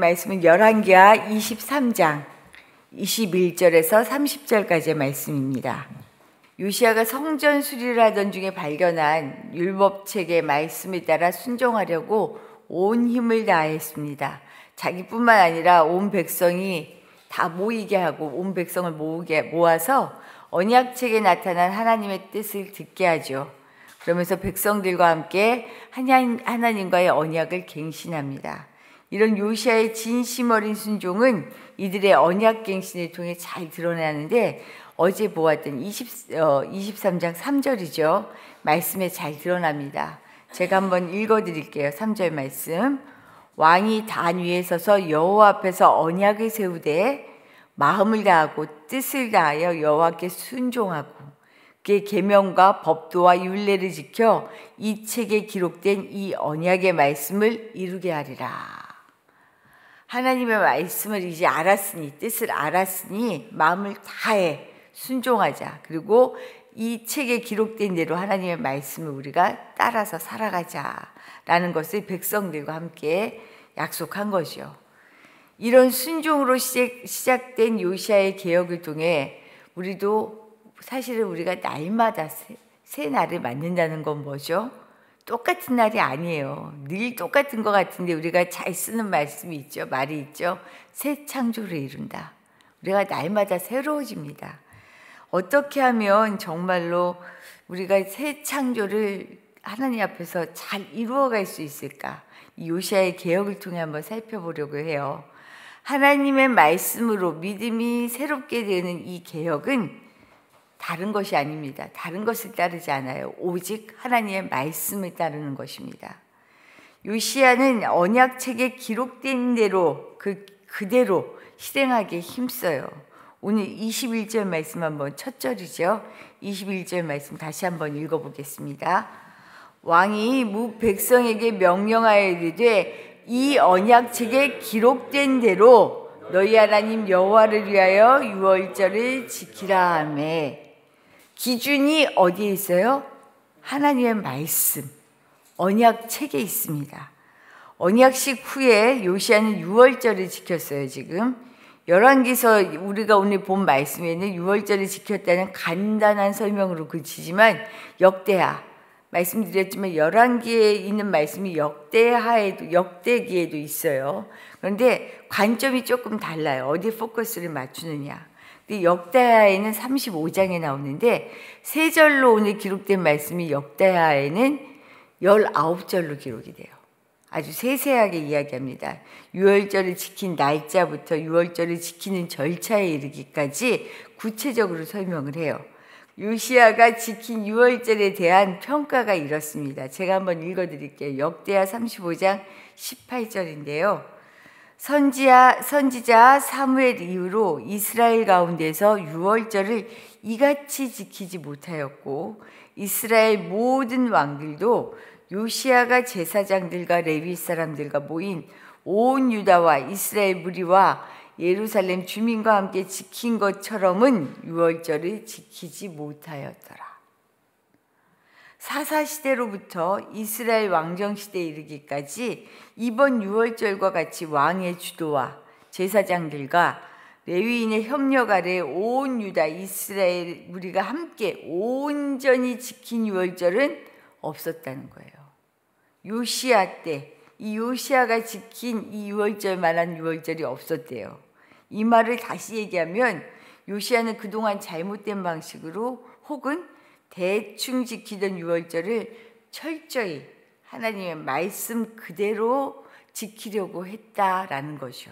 말씀은 열왕기하 23장 21절에서 30절까지의 말씀입니다. 요시야가 성전 수리를 하던 중에 발견한 율법책의 말씀에 따라 순종하려고 온 힘을 다했습니다. 자기뿐만 아니라 온 백성이 다 모이게 하고 온 백성을 모아서 언약책에 나타난 하나님의 뜻을 듣게 하죠. 그러면서 백성들과 함께 하나님과의 언약을 갱신합니다. 이런 요시야의 진심 어린 순종은 이들의 언약 갱신을 통해 잘 드러나는데 어제 보았던 23장 3절이죠. 말씀에 잘 드러납니다. 제가 한번 읽어드릴게요. 3절 말씀. 왕이 단 위에 서서 여호와 앞에서 언약을 세우되 마음을 다하고 뜻을 다하여 여호와께 순종하고 그의 계명과 법도와 율례를 지켜 이 책에 기록된 이 언약의 말씀을 이루게 하리라. 하나님의 말씀을 이제 알았으니, 뜻을 알았으니 마음을 다해 순종하자. 그리고 이 책에 기록된 대로 하나님의 말씀을 우리가 따라서 살아가자라는 것을 백성들과 함께 약속한 것이요. 이런 순종으로 시작된 요시야의 개혁을 통해 우리도 사실은 우리가 날마다 새 날을 맞는다는 건 뭐죠? 똑같은 날이 아니에요. 늘 똑같은 것 같은데 우리가 잘 쓰는 말씀이 있죠. 말이 있죠. 새 창조를 이룬다. 우리가 날마다 새로워집니다. 어떻게 하면 정말로 우리가 새 창조를 하나님 앞에서 잘 이루어갈 수 있을까? 이 요시야의 개혁을 통해 한번 살펴보려고 해요. 하나님의 말씀으로 믿음이 새롭게 되는 이 개혁은 다른 것이 아닙니다. 다른 것을 따르지 않아요. 오직 하나님의 말씀을 따르는 것입니다. 요시야는 언약책에 기록된 대로 그대로 실행하기에 힘써요. 오늘 21절 말씀 한번 첫 절이죠. 21절 말씀 다시 한번 읽어보겠습니다. 왕이 무 백성에게 명령하여 이르되 이 언약책에 기록된 대로 너희 하나님 여호와를 위하여 유월절을 지키라 하매. 기준이 어디에 있어요? 하나님의 말씀, 언약책에 있습니다. 언약식 후에 요시야는 유월절을 지켰어요. 지금 열왕기서 우리가 오늘 본 말씀에는 유월절을 지켰다는 간단한 설명으로 그치지만 역대하 말씀드렸지만 열왕기에 있는 말씀이 역대기에도 있어요. 그런데 관점이 조금 달라요. 어디에 포커스를 맞추느냐. 역대하에는 35장에 나오는데 세 절로 오늘 기록된 말씀이 역대하에는 19절로 기록이 돼요. 아주 세세하게 이야기합니다. 유월절을 지킨 날짜부터 유월절을 지키는 절차에 이르기까지 구체적으로 설명을 해요. 요시야가 지킨 유월절에 대한 평가가 이렇습니다. 제가 한번 읽어드릴게요. 역대하 35장 18절인데요. 선지자 사무엘 이후로 이스라엘 가운데서 유월절을 이같이 지키지 못하였고 이스라엘 모든 왕들도 요시야가 제사장들과 레위 사람들과 모인 온 유다와 이스라엘 무리와 예루살렘 주민과 함께 지킨 것처럼은 유월절을 지키지 못하였더라. 사사시대로부터 이스라엘 왕정시대에 이르기까지 이번 유월절과 같이 왕의 주도와 제사장들과 레위인의 협력 아래 온 유다 이스라엘 무리가 함께 온전히 지킨 유월절은 없었다는 거예요. 요시야 때 이 요시야가 지킨 이 유월절만한 유월절이 없었대요. 이 말을 다시 얘기하면 요시야는 그동안 잘못된 방식으로 혹은 대충 지키던 유월절을 철저히 하나님의 말씀 그대로 지키려고 했다라는 것이요.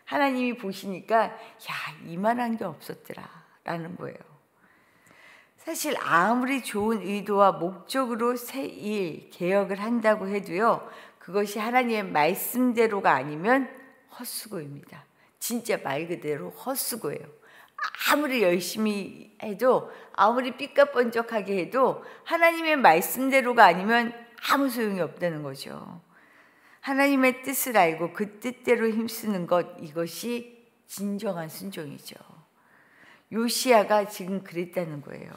하나님이 보시니까 이만한 게 없었더라 라는 거예요. 사실 아무리 좋은 의도와 목적으로 새 일, 개혁을 한다고 해도요. 그것이 하나님의 말씀대로가 아니면 헛수고입니다. 진짜 말 그대로 헛수고예요. 아무리 열심히 해도 아무리 삐까뻔쩍하게 해도 하나님의 말씀대로가 아니면 아무 소용이 없다는 거죠. 하나님의 뜻을 알고 그 뜻대로 힘쓰는 것, 이것이 진정한 순종이죠. 요시야가 지금 그랬다는 거예요.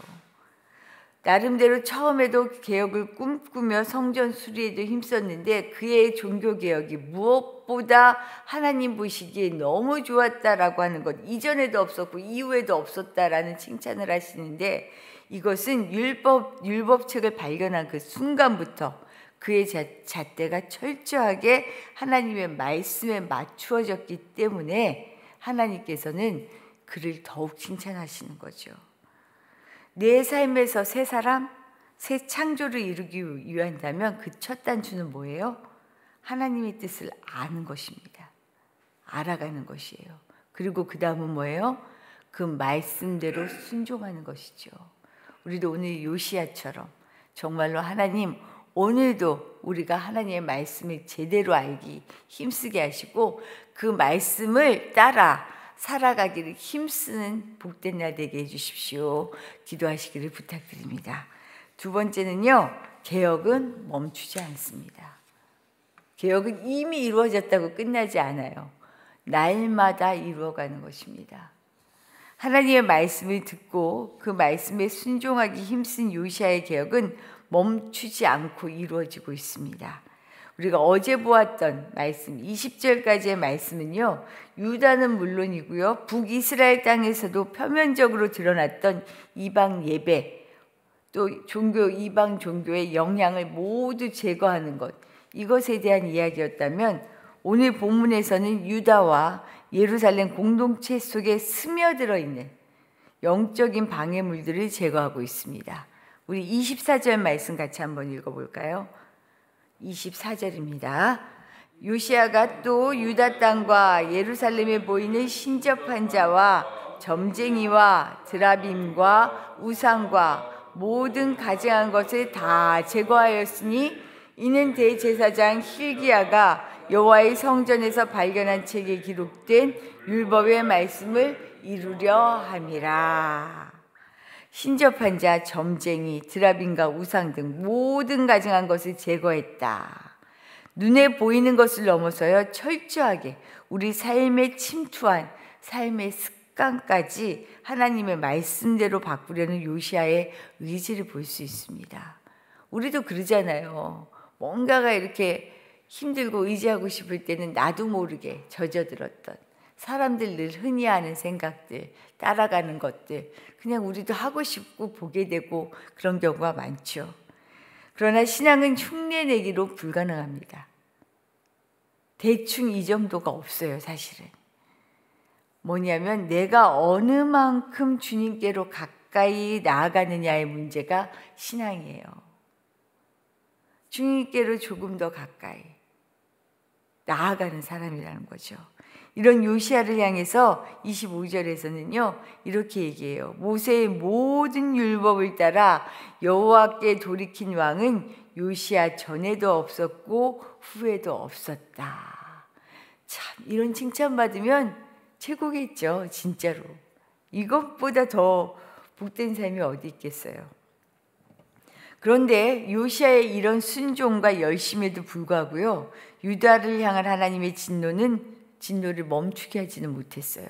나름대로 처음에도 개혁을 꿈꾸며 성전 수리에도 힘썼는데 그의 종교개혁이 무엇보다 하나님 보시기에 너무 좋았다라고 하는 것, 이전에도 없었고 이후에도 없었다라는 칭찬을 하시는데, 이것은 율법책을 발견한 그 순간부터 그의 잣대가 철저하게 하나님의 말씀에 맞추어졌기 때문에 하나님께서는 그를 더욱 칭찬하시는 거죠. 내 삶에서 새 사람, 새 창조를 이루기 위한다면 그 첫 단추는 뭐예요? 하나님의 뜻을 아는 것입니다. 알아가는 것이에요. 그리고 그 다음은 뭐예요? 그 말씀대로 순종하는 것이죠. 우리도 오늘 요시야처럼 정말로 하나님, 오늘도 우리가 하나님의 말씀을 제대로 알기 힘쓰게 하시고 그 말씀을 따라 살아가기를 힘쓰는 복된 날 되게 해주십시오. 기도하시기를 부탁드립니다. 두 번째는요, 개혁은 멈추지 않습니다. 개혁은 이미 이루어졌다고 끝나지 않아요. 날마다 이루어가는 것입니다. 하나님의 말씀을 듣고 그 말씀에 순종하기 힘쓴 요시야의 개혁은 멈추지 않고 이루어지고 있습니다. 우리가 어제 보았던 말씀 20절까지의 말씀은요, 유다는 물론이고요, 북이스라엘 땅에서도 표면적으로 드러났던 이방 예배, 또 이방 종교의 영향을 모두 제거하는 것, 이것에 대한 이야기였다면 오늘 본문에서는 유다와 예루살렘 공동체 속에 스며들어 있는 영적인 방해물들을 제거하고 있습니다. 우리 24절 말씀 같이 한번 읽어볼까요? 24절입니다. 요시야가 또 유다 땅과 예루살렘에 보이는 신접한 자와 점쟁이와 드라빔과 우상과 모든 가증한 것을 다 제거하였으니 이는 대제사장 hil기야가 여호와의 성전에서 발견한 책에 기록된 율법의 말씀을 이루려 함이라. 신접한 자, 점쟁이, 드라빔과 우상 등 모든 가증한 것을 제거했다. 눈에 보이는 것을 넘어서요, 철저하게 우리 삶에 침투한 삶의 습관까지 하나님의 말씀대로 바꾸려는 요시야의 의지를 볼 수 있습니다. 우리도 그러잖아요. 뭔가가 이렇게 힘들고 의지하고 싶을 때는 나도 모르게 젖어들었던 사람들 늘 흔히 하는 생각들, 따라가는 것들, 그냥 우리도 하고 싶고 보게 되고 그런 경우가 많죠. 그러나 신앙은 흉내내기로 불가능합니다. 대충 이 정도가 없어요, 사실은. 뭐냐면 내가 어느 만큼 주님께로 가까이 나아가느냐의 문제가 신앙이에요. 주님께로 조금 더 가까이 나아가는 사람이라는 거죠. 이런 요시야를 향해서 25절에서는요, 이렇게 얘기해요. 모세의 모든 율법을 따라 여호와께 돌이킨 왕은 요시야 전에도 없었고 후에도 없었다. 참, 이런 칭찬받으면 최고겠죠, 진짜로. 이것보다 더 복된 삶이 어디 있겠어요. 그런데 요시야의 이런 순종과 열심에도 불구하고요, 유다를 향한 하나님의 진노를 멈추게 하지는 못했어요.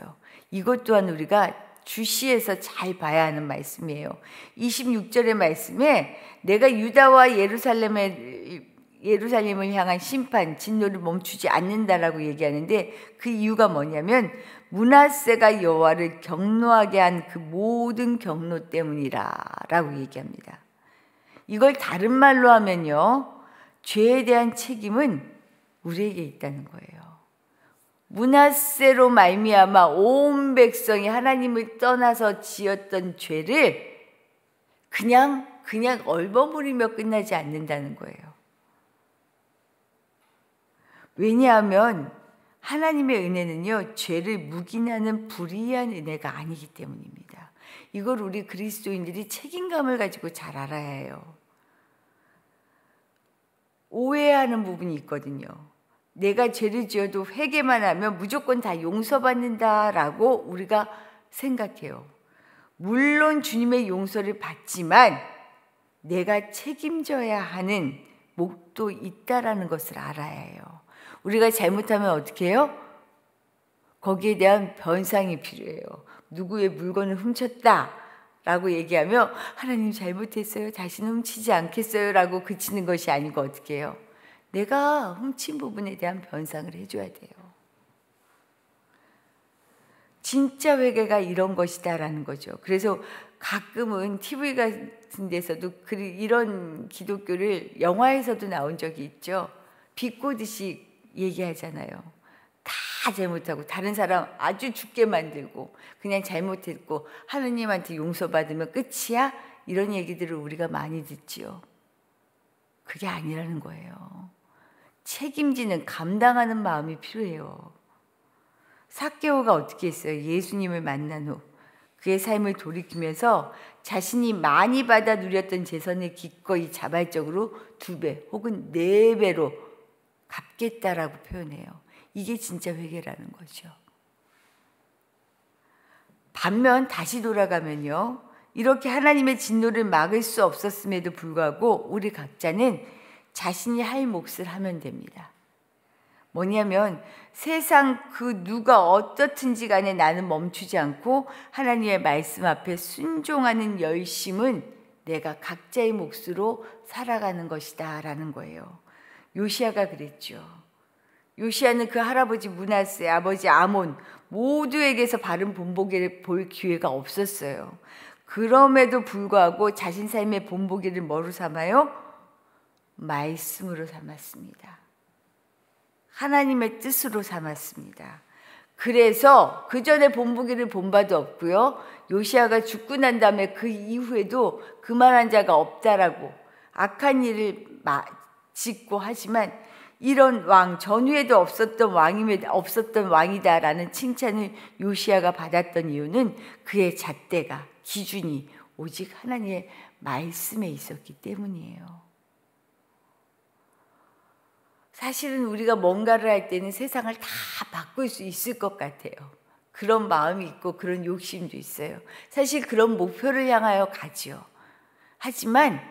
이것 또한 우리가 주시해서 잘 봐야 하는 말씀이에요. 26절의 말씀에 내가 유다와 예루살렘을 향한 심판, 진노를 멈추지 않는다라고 얘기하는데 그 이유가 뭐냐면 므낫세가 여호와를 경노하게 한 그 모든 경노 때문이라라고 얘기합니다. 이걸 다른 말로 하면요, 죄에 대한 책임은 우리에게 있다는 거예요. 므낫세로 말미암아 온 백성이 하나님을 떠나서 지었던 죄를 그냥 얼버무리며 끝나지 않는다는 거예요. 왜냐하면 하나님의 은혜는요, 죄를 묵인하는 불의한 은혜가 아니기 때문입니다. 이걸 우리 그리스도인들이 책임감을 가지고 잘 알아야 해요. 오해하는 부분이 있거든요. 내가 죄를 지어도 회개만 하면 무조건 다 용서받는다라고 우리가 생각해요. 물론 주님의 용서를 받지만 내가 책임져야 하는 몫도 있다라는 것을 알아야 해요. 우리가 잘못하면 어떻게 해요? 거기에 대한 변상이 필요해요. 누구의 물건을 훔쳤다라고 라고 얘기하며 하나님 잘못했어요. 다시는 훔치지 않겠어요. 라고 그치는 것이 아니고 어떻게 해요? 내가 훔친 부분에 대한 변상을 해줘야 돼요. 진짜 회개가 이런 것이다라는 거죠. 그래서 가끔은 TV 같은 데서도 이런 기독교를 영화에서도 나온 적이 있죠. 비꼬듯이 얘기하잖아요. 다 잘못하고 다른 사람 아주 죽게 만들고 그냥 잘못했고 하느님한테 용서받으면 끝이야? 이런 얘기들을 우리가 많이 듣지요. 그게 아니라는 거예요. 책임지는 감당하는 마음이 필요해요. 삭개오가 어떻게 했어요? 예수님을 만난 후 그의 삶을 돌이키면서 자신이 많이 받아 누렸던 재산을 기꺼이 자발적으로 2배 혹은 4배로 갚겠다라고 표현해요. 이게 진짜 회개라는 거죠. 반면 다시 돌아가면요, 이렇게 하나님의 진노를 막을 수 없었음에도 불구하고 우리 각자는 자신이 할 몫을 하면 됩니다. 뭐냐면 세상 그 누가 어떻든지 간에 나는 멈추지 않고 하나님의 말씀 앞에 순종하는 열심은 내가 각자의 몫으로 살아가는 것이다 라는 거예요. 요시야가 그랬죠. 요시야는 그 할아버지 므낫세, 아버지 아몬 모두에게서 바른 본보기를 볼 기회가 없었어요. 그럼에도 불구하고 자신 삶의 본보기를 뭐로 삼아요? 말씀으로 삼았습니다. 하나님의 뜻으로 삼았습니다. 그래서 그 전에 본보기를 본 바도 없고요. 요시야가 죽고 난 다음에 그 이후에도 그만한 자가 없다라고 악한 일을 짓고 하지만 이런 왕, 전후에도 없었던 왕이다라는 칭찬을 요시야가 받았던 이유는 그의 잣대가, 기준이 오직 하나님의 말씀에 있었기 때문이에요. 사실은 우리가 뭔가를 할 때는 세상을 다 바꿀 수 있을 것 같아요. 그런 마음이 있고 그런 욕심도 있어요. 사실 그런 목표를 향하여 가지요. 하지만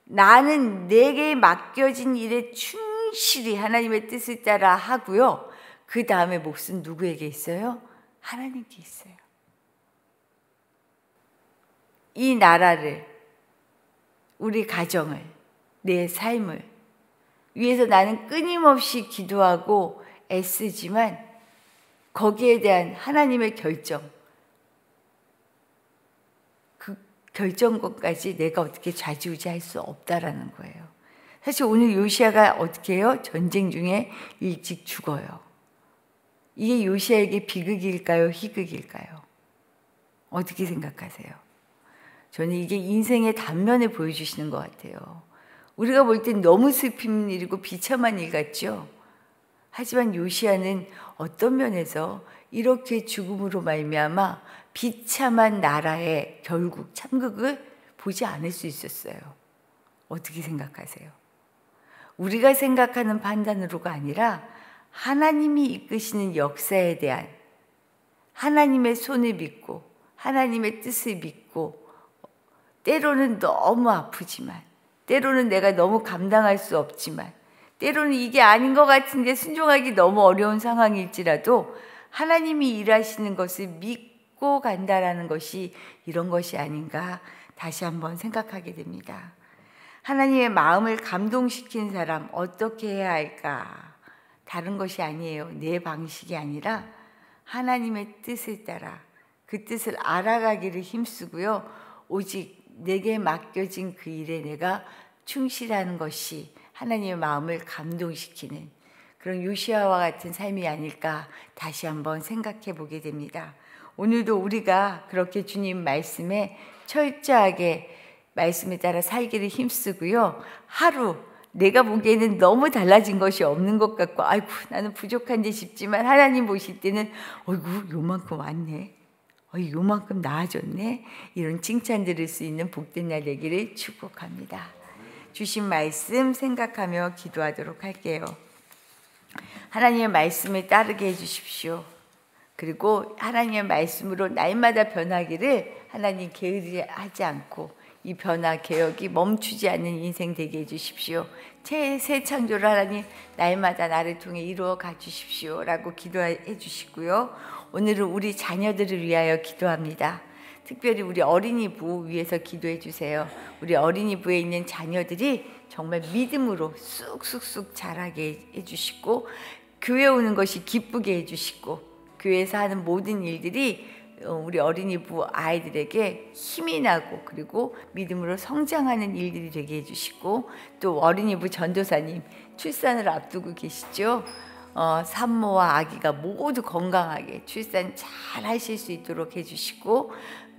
나는 내게 맡겨진 일에 충실히 하나님의 뜻을 따라 하고요. 그 다음에 몫은 누구에게 있어요? 하나님께 있어요. 이 나라를, 우리 가정을, 내 삶을 위해서 나는 끊임없이 기도하고 애쓰지만 거기에 대한 하나님의 결정, 그 결정권까지 내가 어떻게 좌지우지할 수 없다라는 거예요. 사실 오늘 요시야가 어떻게 해요? 전쟁 중에 일찍 죽어요. 이게 요시야에게 비극일까요? 희극일까요? 어떻게 생각하세요? 저는 이게 인생의 단면을 보여주시는 것 같아요. 우리가 볼 땐 너무 슬픈 일이고 비참한 일 같죠? 하지만 요시야는 어떤 면에서 이렇게 죽음으로 말미암아 비참한 나라의 결국 참극을 보지 않을 수 있었어요. 어떻게 생각하세요? 우리가 생각하는 판단으로가 아니라 하나님이 이끄시는 역사에 대한 하나님의 손을 믿고 하나님의 뜻을 믿고 때로는 너무 아프지만 때로는 내가 너무 감당할 수 없지만 때로는 이게 아닌 것 같은데 순종하기 너무 어려운 상황일지라도 하나님이 일하시는 것을 믿고 간다라는 것이 이런 것이 아닌가 다시 한번 생각하게 됩니다. 하나님의 마음을 감동시킨 사람 어떻게 해야 할까? 다른 것이 아니에요. 내 방식이 아니라 하나님의 뜻을 따라 그 뜻을 알아가기를 힘쓰고요. 오직 내게 맡겨진 그 일에 내가 충실하는 것이 하나님의 마음을 감동시키는 그런 요시야와 같은 삶이 아닐까 다시 한번 생각해 보게 됩니다. 오늘도 우리가 그렇게 주님 말씀에 철저하게 말씀에 따라 살기를 힘쓰고요. 하루 내가 보기에는 너무 달라진 것이 없는 것 같고 아이고 나는 부족한 데 싶지만 하나님 보실 때는 어이구 요만큼 왔네. 요만큼 나아졌네. 이런 칭찬 들을 수 있는 복된 날 되기를 축복합니다. 주신 말씀 생각하며 기도하도록 할게요. 하나님의 말씀을 따르게 해주십시오. 그리고 하나님의 말씀으로 날마다 변하기를 하나님 게으르하지 않고 이 변화 개혁이 멈추지 않는 인생 되게 해주십시오. 새 창조를 하나님 날마다 나를 통해 이루어 가주십시오 라고 기도해 주시고요. 오늘은 우리 자녀들을 위하여 기도합니다. 특별히 우리 어린이부 위해서 기도해 주세요. 우리 어린이부에 있는 자녀들이 정말 믿음으로 쑥쑥쑥 자라게 해주시고, 교회 오는 것이 기쁘게 해주시고, 교회에서 하는 모든 일들이 우리 어린이부 아이들에게 힘이 나고, 그리고 믿음으로 성장하는 일들이 되게 해주시고, 또 어린이부 전도사님 출산을 앞두고 계시죠. 산모와 아기가 모두 건강하게 출산 잘 하실 수 있도록 해주시고,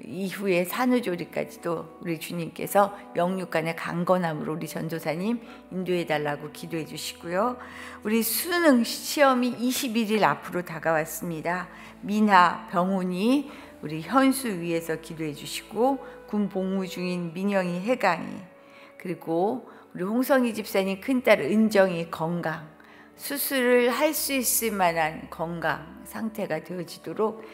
이후에 산후조리까지도 우리 주님께서 영육간의 강건함으로 우리 전도사님 인도해 달라고 기도해 주시고요. 우리 수능 시험이 21일 앞으로 다가왔습니다. 민하, 병훈이 우리 현수 위해서 기도해 주시고, 군 복무 중인 민영이, 해강이, 그리고 우리 홍성희 집사님 큰딸 은정이 건강, 수술을 할 수 있을 만한 건강 상태가 되어지도록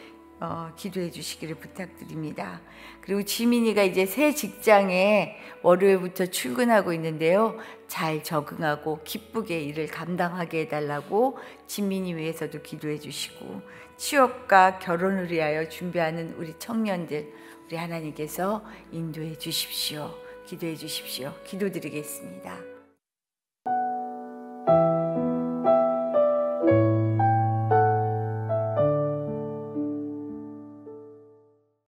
기도해 주시기를 부탁드립니다. 그리고 지민이가 이제 새 직장에 월요일부터 출근하고 있는데요. 잘 적응하고 기쁘게 일을 감당하게 해달라고 지민이 위해서도 기도해 주시고, 취업과 결혼을 위하여 준비하는 우리 청년들, 우리 하나님께서 인도해 주십시오. 기도해 주십시오. 기도드리겠습니다.